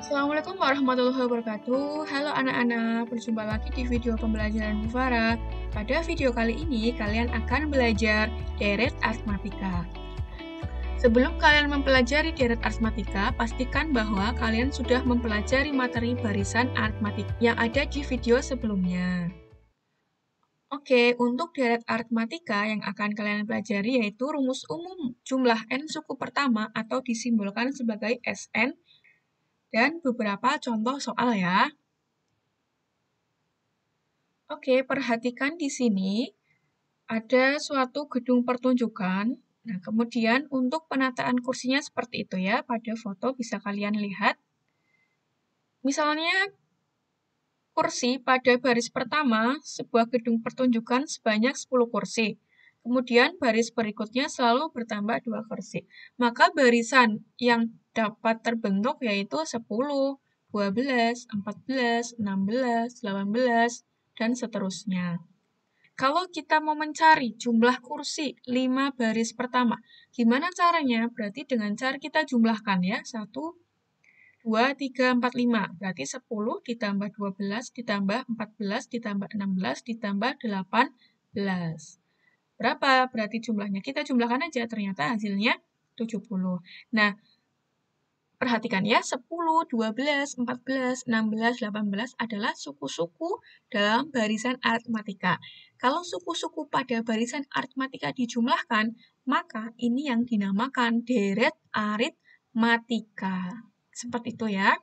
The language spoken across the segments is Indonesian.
Assalamualaikum warahmatullahi wabarakatuh. Halo anak-anak, berjumpa lagi di video pembelajaran Bu Farah. Pada video kali ini, kalian akan belajar deret aritmatika. Sebelum kalian mempelajari deret aritmatika, pastikan bahwa kalian sudah mempelajari materi barisan aritmatika yang ada di video sebelumnya. Oke, untuk deret aritmatika yang akan kalian pelajari yaitu rumus umum jumlah n suku pertama atau disimbolkan sebagai Sn dan beberapa contoh soal ya. Oke, perhatikan di sini ada suatu gedung pertunjukan. Nah, kemudian untuk penataan kursinya seperti itu ya, pada foto bisa kalian lihat. Misalnya kursi pada baris pertama, sebuah gedung pertunjukan sebanyak 10 kursi. Kemudian baris berikutnya selalu bertambah 2 kursi. Maka barisan yang dapat terbentuk yaitu 10, 12, 14, 16, 18, dan seterusnya. Kalau kita mau mencari jumlah kursi 5 baris pertama, gimana caranya? Berarti dengan cara kita jumlahkan ya, 1, 2, 3, 4, 5. Berarti 10 ditambah 12 ditambah 14 ditambah 16 ditambah 18. Berapa berarti jumlahnya? Kita jumlahkan aja, ternyata hasilnya 70. Nah, perhatikan ya, 10, 12, 14, 16, 18 adalah suku-suku dalam barisan aritmatika. Kalau suku-suku pada barisan aritmatika dijumlahkan, maka ini yang dinamakan deret aritmatika. Seperti itu ya.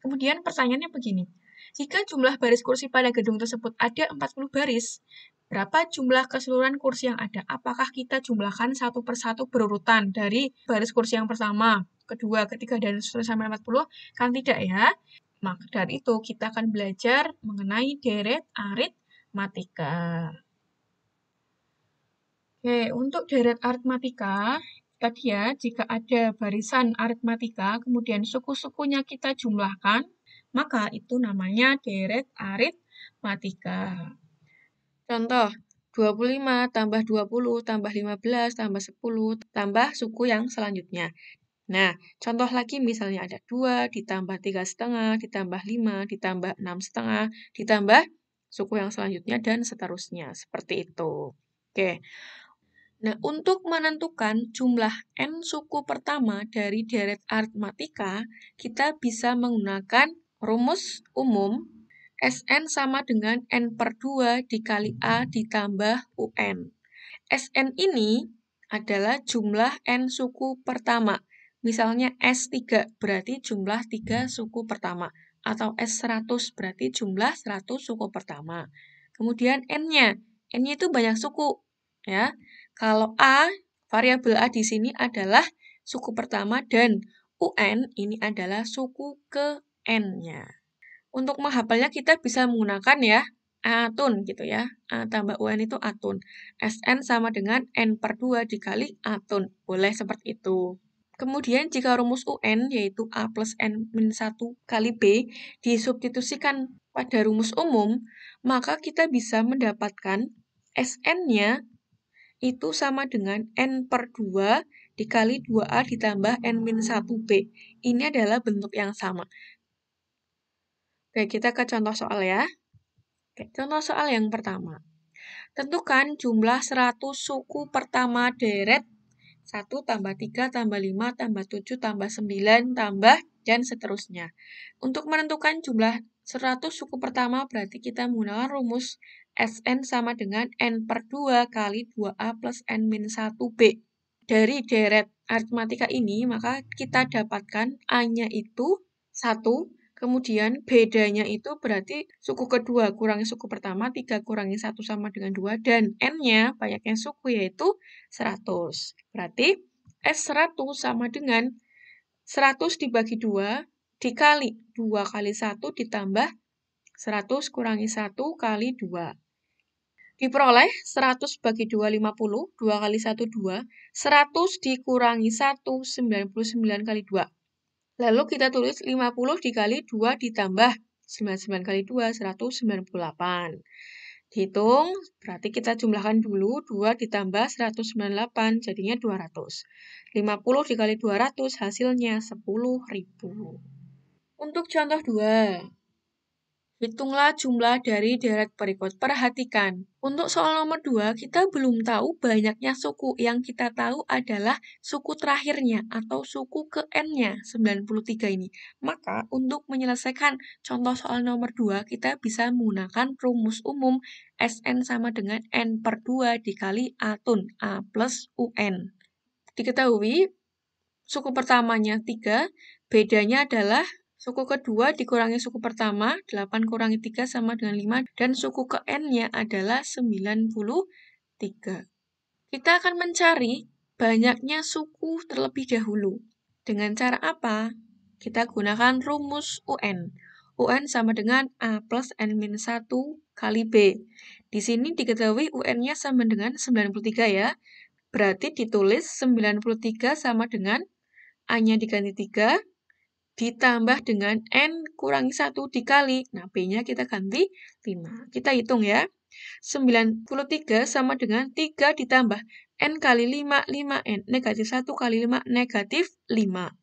Kemudian pertanyaannya begini. Jika jumlah baris kursi pada gedung tersebut ada 40 baris, berapa jumlah keseluruhan kursi yang ada? Apakah kita jumlahkan satu persatu berurutan dari baris kursi yang pertama, kedua, ketiga, dan seterusnya sampai 40? Kan tidak ya. Maka dari itu kita akan belajar mengenai deret aritmatika. Oke, untuk deret aritmatika, tadi ya, jika ada barisan aritmatika, kemudian suku-sukunya kita jumlahkan, maka itu namanya deret aritmatika. Contoh, 25 tambah 20 tambah 15 tambah 10 tambah suku yang selanjutnya. Nah, contoh lagi misalnya ada 2 ditambah 3,5 ditambah 5 ditambah 6,5 ditambah suku yang selanjutnya dan seterusnya. Seperti itu. Oke. Nah, untuk menentukan jumlah n suku pertama dari deret aritmatika, kita bisa menggunakan rumus umum Sn sama dengan n per 2 dikali A ditambah UN. Sn ini adalah jumlah n suku pertama. Misalnya S3 berarti jumlah 3 suku pertama. Atau S100 berarti jumlah 100 suku pertama. Kemudian N-nya. N-nya itu banyak suku. Ya. Kalau A, variabel A di sini adalah suku pertama dan UN ini adalah suku ke N-nya. Untuk menghafalnya kita bisa menggunakan ya atun gitu ya. A tambah UN itu atun. Sn sama dengan N per 2 dikali atun. Boleh seperti itu. Kemudian jika rumus UN yaitu A plus N min 1 kali B disubstitusikan pada rumus umum, maka kita bisa mendapatkan Sn-nya itu sama dengan N per 2 dikali 2A ditambah N min 1B. Ini adalah bentuk yang sama. Oke, kita ke contoh soal ya. Oke, contoh soal yang pertama. Tentukan jumlah 100 suku pertama deret 1 tambah 3 tambah 5 tambah 7 tambah 9 tambah dan seterusnya. Untuk menentukan jumlah 100 suku pertama berarti kita menggunakan rumus Sn sama dengan N per 2 kali 2A plus N min 1B. Dari deret aritmatika ini maka kita dapatkan A-nya itu 1, kemudian bedanya itu berarti suku kedua kurangi suku pertama, 3 kurangi 1 sama dengan 2, dan N-nya, banyaknya suku, yaitu 100. Berarti S100 sama dengan 100 dibagi 2, dikali 2 kali 1 ditambah 100 kurangi 1 kali 2. Diperoleh 100 bagi 2, 50, 2 kali 1, 2, 100 dikurangi 1, 99 kali 2. Lalu kita tulis 50 dikali 2 ditambah 99 kali 2, 198. Dihitung, berarti kita jumlahkan dulu, 2 ditambah 198, jadinya 200. 50 dikali 200, hasilnya 10.000. Untuk contoh 2, hitunglah jumlah dari deret berikut. Perhatikan, untuk soal nomor 2, kita belum tahu banyaknya suku. Yang kita tahu adalah suku terakhirnya atau suku ke N-nya, 93 ini. Maka, untuk menyelesaikan contoh soal nomor 2, kita bisa menggunakan rumus umum SN sama dengan N per 2 dikali A-tun, A plus UN. Diketahui, suku pertamanya 3, bedanya adalah suku kedua dikurangi suku pertama, 8 kurangi 3 sama dengan 5, dan suku ke N-nya adalah 93. Kita akan mencari banyaknya suku terlebih dahulu. Dengan cara apa? Kita gunakan rumus UN. UN sama dengan A plus N-1 kali B. Di sini diketahui UN-nya sama dengan 93 ya. Berarti ditulis 93 sama dengan A-nya diganti 3, ditambah dengan N kurangi 1 dikali. Nah, B-nya kita ganti 5. Kita hitung ya. 93 sama dengan 3 ditambah N kali 5, 5N. Negatif 1 kali 5, negatif 5.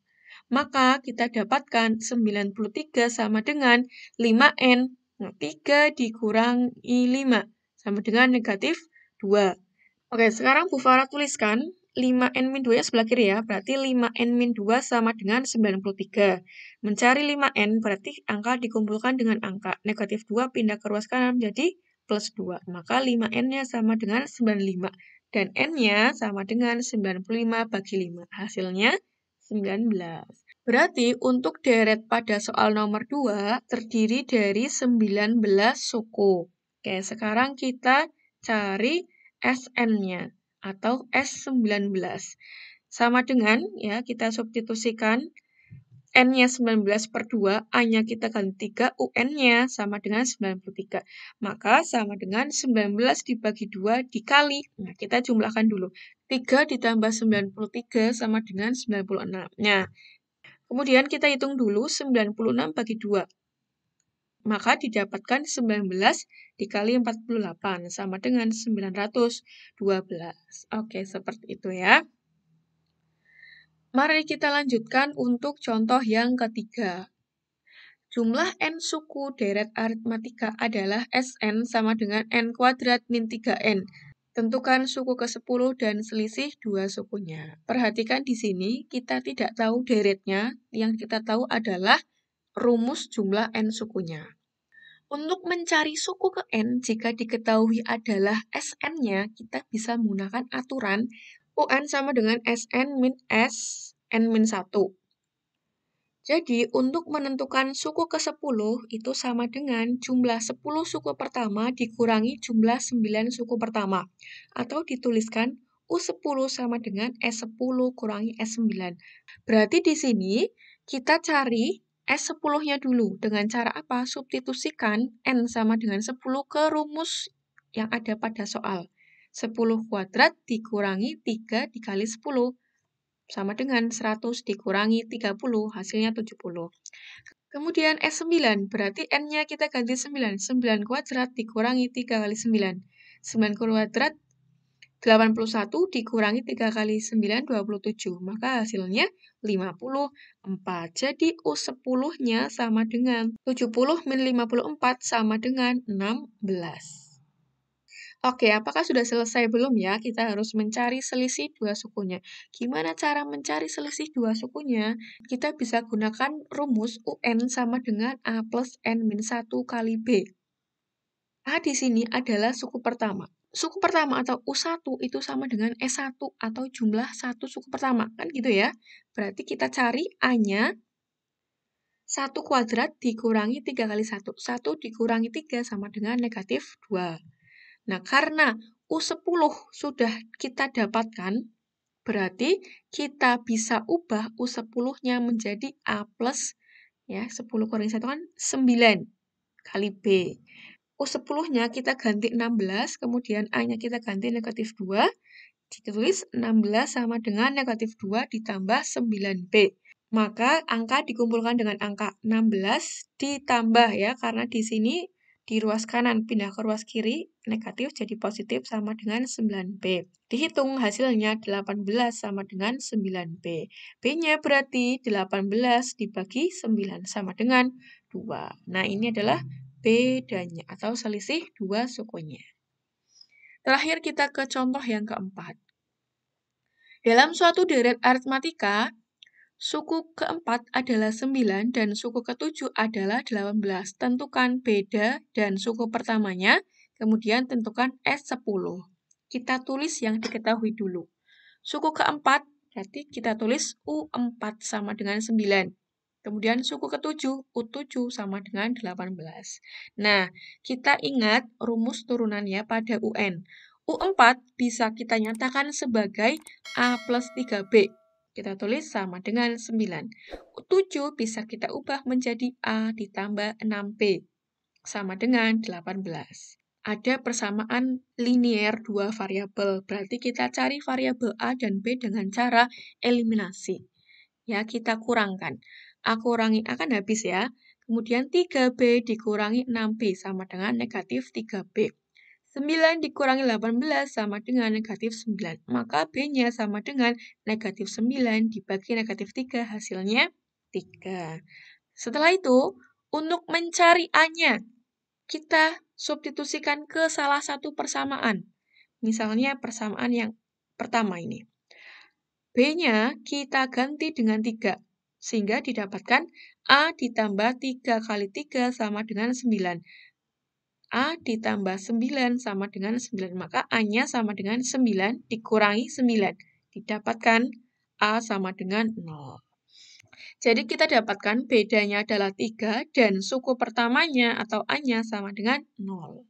Maka kita dapatkan 93 sama dengan 5N. Nah, 3 dikurangi 5 sama dengan negatif 2. Oke, sekarang Bu Farah tuliskan 5N-2 ya sebelah kiri ya. Berarti 5N-2 sama dengan 93. Mencari 5N berarti angka dikumpulkan dengan angka. Negatif 2 pindah ke ruas kanan menjadi plus 2. Maka 5N-nya sama dengan 95. Dan N-nya sama dengan 95 bagi 5. Hasilnya 19. Berarti untuk deret pada soal nomor 2 terdiri dari 19 suku. Oke, sekarang kita cari SN-nya atau S19. Sama dengan, ya, kita substitusikan N-nya 19 per 2, A-nya kita ganti 3, UN-nya sama dengan 93. Maka sama dengan 19 dibagi 2 dikali. Nah, kita jumlahkan dulu. 3 ditambah 93 sama dengan 96. Nah, kemudian kita hitung dulu 96 bagi 2. Maka didapatkan 19 dikali 48 sama dengan 912. Oke, seperti itu ya. Mari kita lanjutkan untuk contoh yang ketiga. Jumlah N suku deret aritmatika adalah Sn sama dengan N kuadrat min 3N. Tentukan suku ke-10 dan selisih 2 sukunya. Perhatikan di sini, kita tidak tahu deretnya, yang kita tahu adalah rumus jumlah N sukunya. Untuk mencari suku ke N, jika diketahui adalah Sn-nya, kita bisa menggunakan aturan UN sama dengan Sn min S, N-1. Jadi, untuk menentukan suku ke-10, itu sama dengan jumlah 10 suku pertama dikurangi jumlah 9 suku pertama. Atau dituliskan U10 sama dengan S10 kurangi S9. Berarti di sini, kita cari S10-nya dulu. Dengan cara apa? Substitusikan N sama dengan 10 ke rumus yang ada pada soal. 10 kuadrat dikurangi 3 dikali 10. Sama dengan 100 dikurangi 30, hasilnya 70. Kemudian S9, berarti N-nya kita ganti 9. 9 kuadrat dikurangi 3 kali 9. 9 kuadrat 81 dikurangi 3 kali 9, 27. Maka hasilnya 54. Jadi U10-nya sama dengan 70 min 54 sama dengan 16. Oke, apakah sudah selesai belum ya? Kita harus mencari selisih 2 sukunya. Gimana cara mencari selisih 2 sukunya? Kita bisa gunakan rumus UN sama dengan A plus N-1 kali B. A di sini adalah suku pertama. Suku pertama atau U1 itu sama dengan S1 atau jumlah 1 suku pertama. Kan gitu ya? Berarti kita cari A-nya 1 kuadrat dikurangi 3 kali 1. 1 dikurangi 3 sama dengan negatif 2. Nah, karena U10 sudah kita dapatkan, berarti kita bisa ubah U10-nya menjadi A plus, ya, 10 kurangi 1 kan 9 kali B. U10-nya kita ganti 16, kemudian A-nya kita ganti negatif 2, ditulis 16 sama dengan negatif 2 ditambah 9B. Maka angka dikumpulkan dengan angka 16 ditambah ya, karena di sini Di ruas kanan pindah ke ruas kiri, negatif jadi positif sama dengan 9B. Dihitung hasilnya 18 sama dengan 9B. B-nya berarti 18 dibagi 9 sama dengan 2. Nah, ini adalah bedanya atau selisih dua sukunya. Terakhir kita ke contoh yang keempat. Dalam suatu deret aritmatika, suku keempat adalah 9 dan suku ketujuh adalah 18. Tentukan beda dan suku pertamanya, kemudian tentukan S10. Kita tulis yang diketahui dulu. Suku keempat, berarti kita tulis U4 sama dengan 9. Kemudian suku ketujuh, U7 sama dengan 18. Nah, kita ingat rumus turunannya pada UN. U4 bisa kita nyatakan sebagai A plus 3B. Kita tulis sama dengan 9. U7 bisa kita ubah menjadi A ditambah 6B. Sama dengan 18. Ada persamaan linier dua variabel, berarti kita cari variabel A dan B dengan cara eliminasi. Ya, kita kurangkan. A kurangi A kan habis ya. Kemudian 3B dikurangi 6B sama dengan negatif 3B. 9 dikurangi 18 sama dengan negatif 9. Maka B-nya sama dengan negatif 9 dibagi negatif 3, hasilnya 3. Setelah itu, untuk mencari A-nya, kita substitusikan ke salah satu persamaan. Misalnya persamaan yang pertama ini. B-nya kita ganti dengan 3, sehingga didapatkan A ditambah 3 kali 3 sama dengan 9. A ditambah 9 sama dengan 9, maka A-nya sama dengan 9 dikurangi 9. Didapatkan A sama dengan 0. Jadi kita dapatkan bedanya adalah 3 dan suku pertamanya atau A-nya sama dengan 0.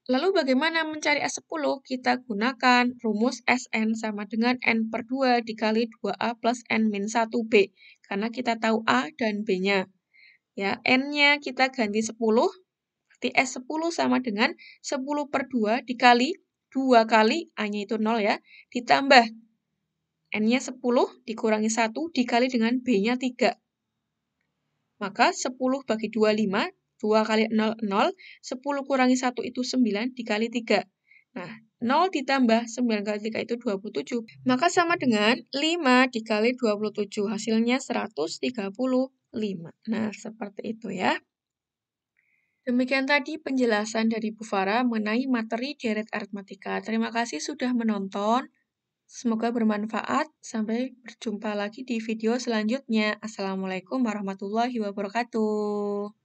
Lalu bagaimana mencari S10? Kita gunakan rumus Sn sama dengan N per 2 dikali 2A plus N min 1B. Karena kita tahu A dan B-nya. Ya, N-nya kita ganti 10. Berarti S10 sama dengan 10 per 2 dikali 2 kali A-nya itu 0 ya, ditambah N-nya 10 dikurangi 1 dikali dengan B-nya 3. Maka 10 bagi 2, 5. 2 kali 0, 0. 10 kurangi 1 itu 9 dikali 3. Nah, 0 ditambah 9 kali 3 itu 27. Maka sama dengan 5 dikali 27. Hasilnya 135. Nah, seperti itu ya. Demikian tadi penjelasan dari Bu Farah mengenai materi deret aritmatika. Terima kasih sudah menonton. Semoga bermanfaat. Sampai berjumpa lagi di video selanjutnya. Assalamualaikum warahmatullahi wabarakatuh.